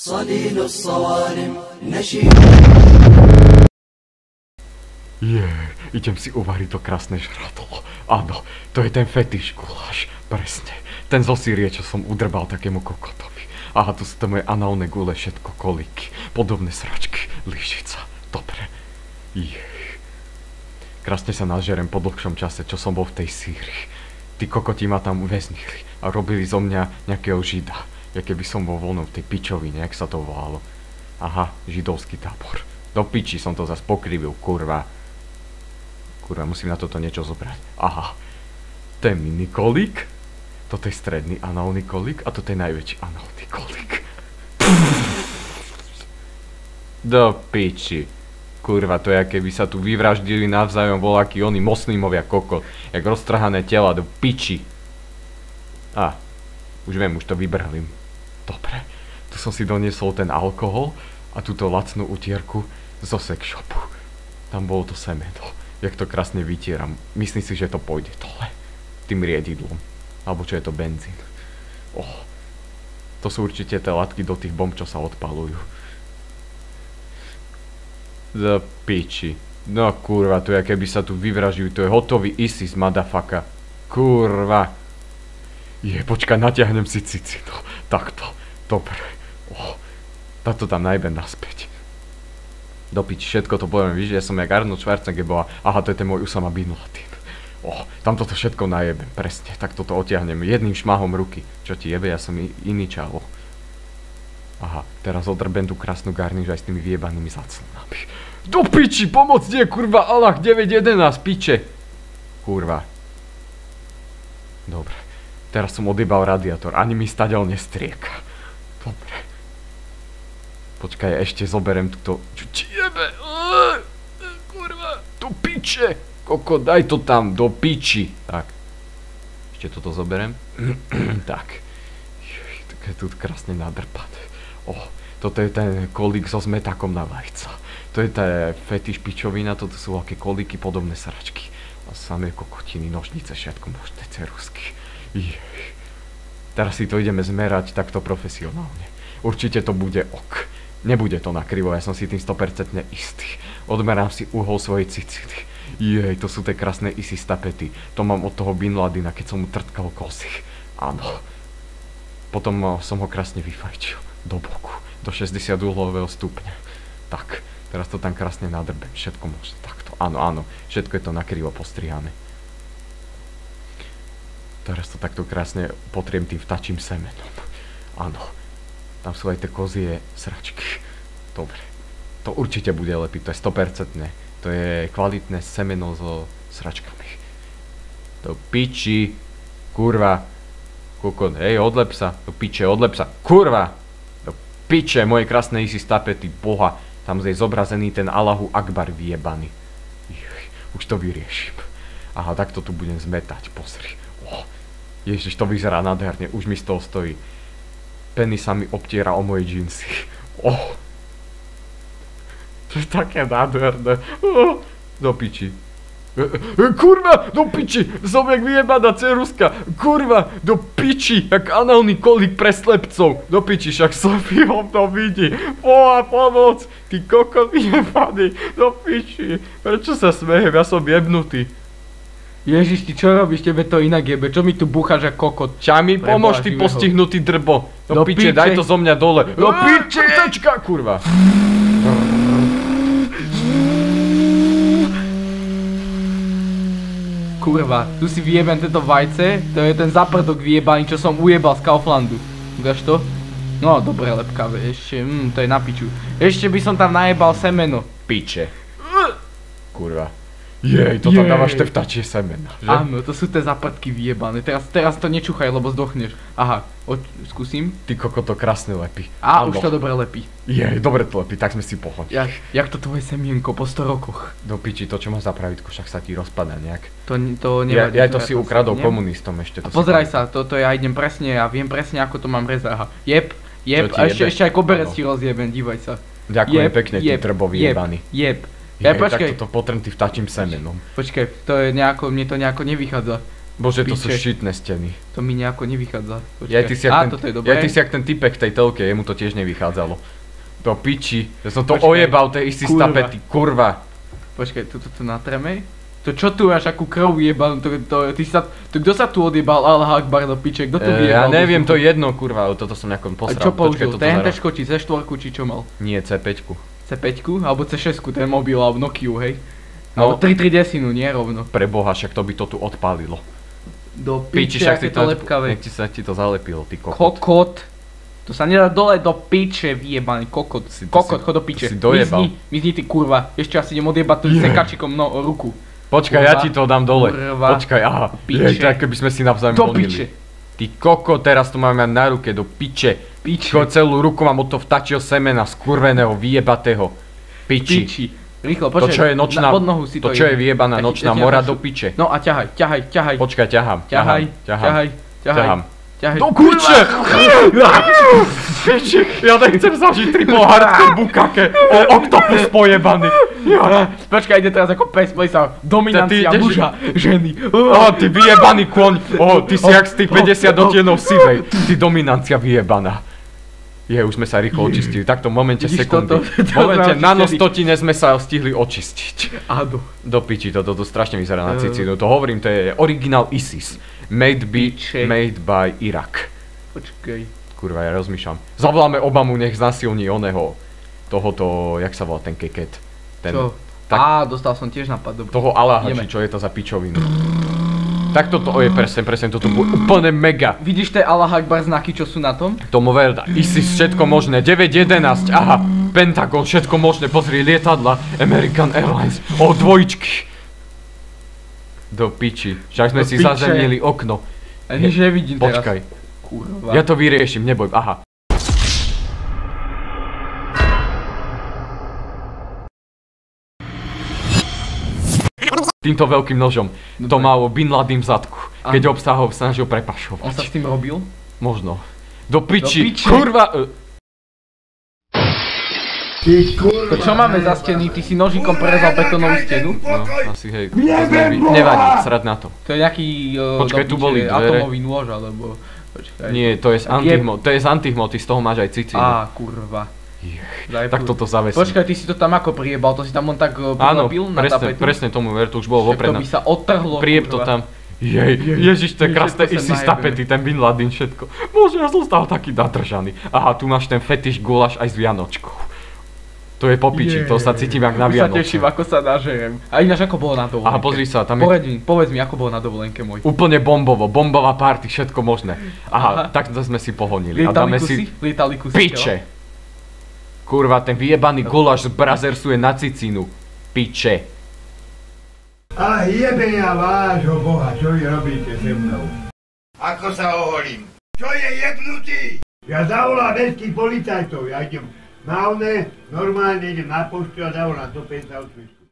صليل الصوارم نشيد. Idem si uvariť to krásne žradlo. Áno, to je ten fetiš guláš. Presne. Ten zo Sýrie, čo som udrbal takému kokotovi. Aha, tu sú to moje análne gule, všetko kolíky. Podobné sračky, lyžica. Dobre. Krásne sa nažerem po dlhšom čase, čo som bol v tej Sýrii. Tí kokoti ma tam uväznili a robili zo mňa nejakého žida. Ja keby som bol voľnom v tej pičovine, jak sa to volalo. Aha, židovský tábor. Do piči som to zas pokrivil, kurva. Kurva, musím na toto niečo zobrať. Aha, to je mini kolík, toto je stredný análny kolík a toto je najväčší análny kolík. Do piči. Kurva, to je, keby sa tu vyvraždili navzájom voľakí oni moslimovia kokot. Jak roztrhané tela, do piči. Už viem, už to vybralím. Dobre, tu som si doniesol ten alkohol a túto lacnú utierku zo sex shopu. Tam bolo to semeno. Jak to krásne vytieram. Myslím si, že to pôjde dole. Tým riedidlom. Alebo čo je to benzín. To sú určite tie látky do tých bomb, čo sa odpalujú. Do piči. No kurva, to je, keby sa tu vyvražujú. To je hotový ISIS, motherfucker. Kurva. Počkaj, natiahnem si cici. No, takto. Dobre. Táto tam najbem naspäť. Do piči, všetko to poviem, víš, ja som jak Arnold Schwarzenegger. Aha, to je ten môj Usama bin Laden. Tam toto všetko najebem, presne. Tak toto otiahnem jedným šmahom ruky. Čo ti jebe, ja som iný čavo. Aha, teraz odrbem tú krásnu garniž aj s tými vyjebanými zaclonami. Do piči, pomoc nie, kurva, Allah 911, piče. Kurva. Dobre. Teraz som odjebal radiátor, ani mi staďal nestrieka. Dobre. Počkaj, ešte zoberiem túto... Čo ti jebe? Kurva, do piče. Koko, daj to tam, do piči. Tak. Ešte toto zoberiem. Tak. Tak je tu krásne nadrpané. Toto je ten kolík so zmetakom na vajca. To je tá fetiš pičovina, toto sú aké kolíky, podobné sračky. A samé kokotiny, nožnice, všetko možné, cerusky. Teraz si to ideme zmerať takto profesionálne. Určite to bude ok. Nebude to nakrivo, ja som si tým 100% istý. Odmerám si uhol svojej cicily. To sú tie krásne ISIS tapety. To mám od toho Bin Ladina, keď som mu trtkal kosy. Áno. Potom som ho krásne vyfajčil. Do boku. Do 60 uhlového stupňa. Tak, teraz to tam krásne nadrbem. Všetko možno takto. Áno. Všetko je to nakrivo postrihané. Teraz to takto krásne potriem tým vtačím semenom. Áno. Tam sú aj tie kozie sračky. Dobre. To určite bude lepiť, to je 100%. To je kvalitné semeno so sračkami. Do piči. Kurva. Kokon, odlep sa. Do piče, odlep sa. Kurva. Do piče, moje krásne ISIS tapety, boha. Tam je zobrazený ten Allahu Akbar vyjebaný. Už to vyriešim. Aha, takto tu budem zmetať, pozri. Ježiš, to vyzerá nádherne, už mi z toho stojí. Penny sa mi obtiera o moje džínsy. To je také nádherné. Do piči. Kurva, do piči, som jak vyjebaná ceruska. Kurva, do piči, jak análny kolík pre slepcov. Do piči, však Sofie to vidí. Pomoc, ty kokot vyjebaný. Do piči, prečo sa smejem, ja som jebnutý. Ježiš, ty čo robíš, tebe to inak jebe, čo mi tu búchaš ako kokot? Čami, pomôž ty postihnutý drbo. Do piče, daj to zo mňa dole. Do piče! Prtačka, kurva. Kurva, tu si vyjebem tento vajce, to je ten zaprdok vyjebaný, čo som ujebal z Kauflandu. Ukáž to? No, dobre, lepkavé, ešte, to je na piču. Ešte by som tam najebal semeno. Piče. Kurva. To tam dávaš tie vtačie semena, že? Áno, to sú tie zaprdky vyjebané. Teraz to nečuchaj, lebo zdochneš. Aha, skúsim. Ty koko, to krásne lepí. Už to dobre lepí. Dobre to lepí, tak sme si pohodli. Jak to tvoje semienko po 100 rokoch? Do piči, to čo máš za pravidko, však sa ti rozpadá nejak. To nevadí. Ja to si ukradol komunistom ešte. Pozeraj sa, toto ja idem presne, ja viem presne ako to mám rezať. Aha, jeb, a ešte aj koberec ti rozjebem, dívaj sa. Ďakujem pekne, ty trbo vyjebaný. Počkaj. Tak toto potrem ty vtačím semenom. Počkaj, to je nejako, mne to nejako nevychádza. Bože, to sú Piče. šitné steny. To mi nejako nevychádza. Ja ty si jak ten, toto je dobré. ja ty si jak ten typek v tej telke, jemu to tiež nevychádzalo. To piči, ja som to Počkaj. ojebal, to je istý Kurva. stapety, kurva. Počkaj, tu natreme? To čo tu máš, akú krv jebanú, kto sa tu odjebal, Allah Akbar do piče, kto tu Ja vyjebal? neviem, to je jedno, kurva, toto som nejakom A posral. čo Počkaj, použil? toto TNT zaraz. či C4 či čo mal? Nie, C5. C5 alebo C6, ten mobil, alebo Nokiu, hej? No. Alebo 3310, nie rovno. Pre boha, však to by to tu odpálilo. Do Piči, piče, však aké si to to, lepkavé. nech sa ti to zalepilo, ty kokot. Kokot. To sa nedá dole do piče, vyjebaný kokot. To Kokot, si- chod do to piče. si dojebal. Mizni ty kurva. Ešte asi idem odjebať tu sekačikom ruku. Počkaj, ja ti to dám dole. Kurva. Počkaj, aha. Piče. Jej, tak keby sme si navzájom Do honili. piče. Ty koko, teraz to máme mať na ruke, do piče. Piče. Celú ruku mám od toho vtačieho semena, skurveného, vyjebatého. Piči. Piči. Rýchlo, To počkaj. čo je nočná, pod nohu si to čo je idem. vyjebaná Ja ti- nočná ja ti mora napašu. do piče. No a ťahaj. Počkaj, ťahám. Ťahaj. Do piče! Piči, ja nechcem zažiť triple hardcore bukake, oktopus pojebaný. Počkaj, ide teraz ako pes, poď sa. Dominancia Ty ideš- muža, ženy. Ty vyjebaný kôň, ty si jak z tých 50 odtienov sivej. Ty dominancia vyjebaná. Už sme sa rýchlo očistili, takto v momente Vidíš sekundy. toto? V momente To sme nanostotine sme sa stihli očistiť. Áno. Do piči, toto strašne vyzerá na cicínu, to hovorím, to je originál ISIS. Made by Irak. Počkej. Kurva, ja rozmýšľam. Zavoláme Obamu, nech znasilní oného, tohoto, jak sa volá ten keket. Čo? tak- Dostal som tiež nápad, dobre. Toho Allaha, Ideme. či čo je to za pičovinu. Tak toto je presne, toto bude úplne mega. Vidíš tie Allah Akbar znaky, čo sú na tom? Tomu verda, ISIS, všetko možné, 911, aha, Pentagon, všetko možné, pozri, lietadla, American Airlines, dvojčky. Do piči, však sme Do si piče. zazemnili okno. Ja nič nevidím teraz. Počkaj, Kurva. ja to vyriešim, neboj, aha. Týmto veľkým nožom, to Dobre. malo Bin Laden v zadku, keď Áno. obsahov snažil On sa prepašovať. s tým robil? Možno. Do piči, piče. kurva! To čo máme za steny? Ty si nožikom prerezal betónovú stenu? No, asi hej, nevadí, srad na to. To je nejaký Počkaj, tu boli dvere. atomový nôž, alebo... Počkaj. Nie, to je z antihmoty, to je z antihmoty, z toho máš aj cicínu. Kurva. Tak toto zavesím. Počkaj, ty si to tam ako priebal? To si tam on tak Áno, prilepil na tapetu? presne tomu ver, to už bolo vopred. To by sa odtrhlo, Prieb to tam. Ježiš, to je krásne, všetko sa ISIS najebe. tapety, ten Bin Laden, všetko. Bože, ja som stal taký nadržaný. Aha, tu máš ten fetiš guláš aj s Vianočkou. To je po piči, to sa cítim jak na Už sa teším, Vianoce. ako sa nažerem. A ináč ako bolo na dovolenke? Aha, pozri sa, tam je Povedz mi, ako bolo na dovolenke môj. úplne bombovo, bombová party, všetko možné. Aha, tak to sme si pohonili. A dáme si Lietali kusy? piče. Kurva, ten vyjebaný guláš z Brazersuje na cicínu. Piče. A jebenia vášho boha, čo vy robíte se mnou? Ako sa oholím? Čo je jebnutý? Ja zavolám mestských policajtov, ja idem na one, normálne idem na poštu a zavolám do 5 za odpisku.